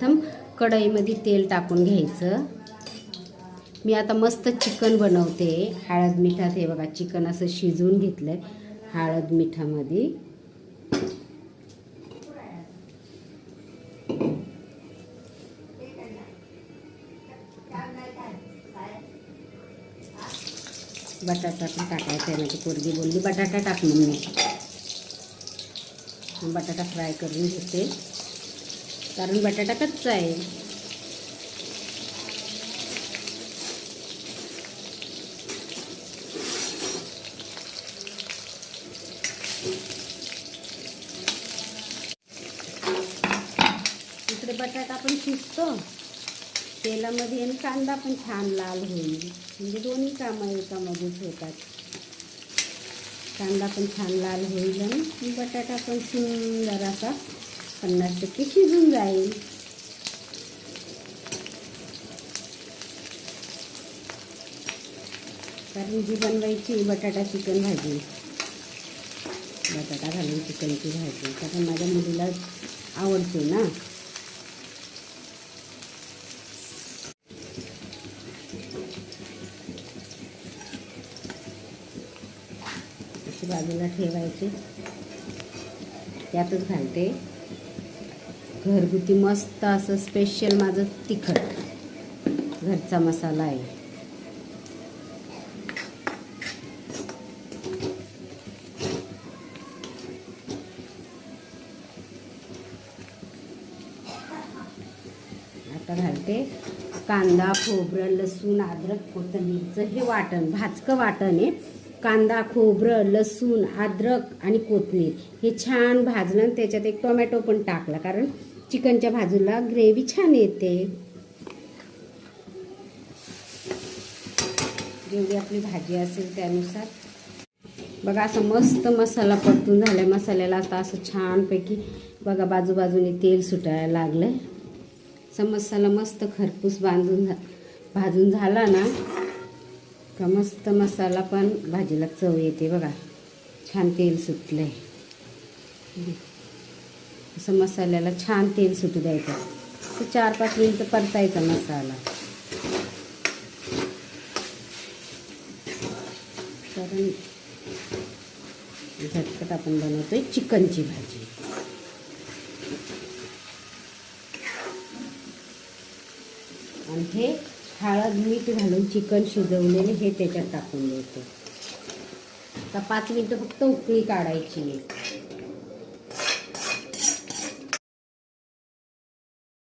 सर्वप्रथम कढईमध्ये तेल टाकून घ्यायचं। मी आता मस्त चिकन बनवते। हळद मिठात हे बघा चिकन असं शिजवून घेतलंय हळद मिठामध्ये। बटाटा पण टाकायचा आहे। माझी पोरगी बोलली बटाटा टाक मम्मी। बटाटा फ्राय करून घेते कारण बटाटा कच्चा आहे। इकडे बटाटा पण शिजतो तेलामध्ये आणि कांदा पण छान लाल होईल, म्हणजे दोन्ही कामं एकामध्येच होतात। कांदा पण छान लाल होईल आणि बटाटा पण सुंदर असा 50% शिजून जाईल। कारण जी बनवायची बटाटा चिकन भाजी, बटाटा घालून चिकनची भाजी, कारण माझ्या मुलीला आवडते ना। अशी बाजूला ठेवायची, त्यातच घालते घरगुती मस्त असं स्पेशल माझं तिखट घरचा मसाला आहे। आता घालते कांदा खोबरं लसूण अद्रक कोथिंबीरचं हे वाटण, भाजकं वाटण आहे। कांदा खोबरं लसूण अद्रक आणि कोथिंबीर हे छान भाजलं, त्याच्यात एक टोमॅटो पण टाकला कारण चिकनच्या भाजीला ग्रेव्ही छान येते। जेवढी आपली भाजी असेल त्यानुसार बघा असं मस्त मसाला परतून झालाय। मसाल्याला आता असं छानपैकी बघा बाजूबाजूने तेल सुटायला लागलंय। असा मसाला मस्त खरपूस भाजून झाला ना का मस्त मसाला पण भाजीला चव येते। बघा छान तेल सुटलंय, असं मसाल्याला छान तेल सुटू द्यायचं। 4-5 मिनिटं परतायचा मसाला, कारण झटपट आपण बनवतोय चिकनची भाजी। आणि हे हळद मीठ घालून चिकन शिजवलेले हे त्याच्यात टाकून द्यायचं। आता 5 मिनिटं फक्त उकळी काढायची आहे।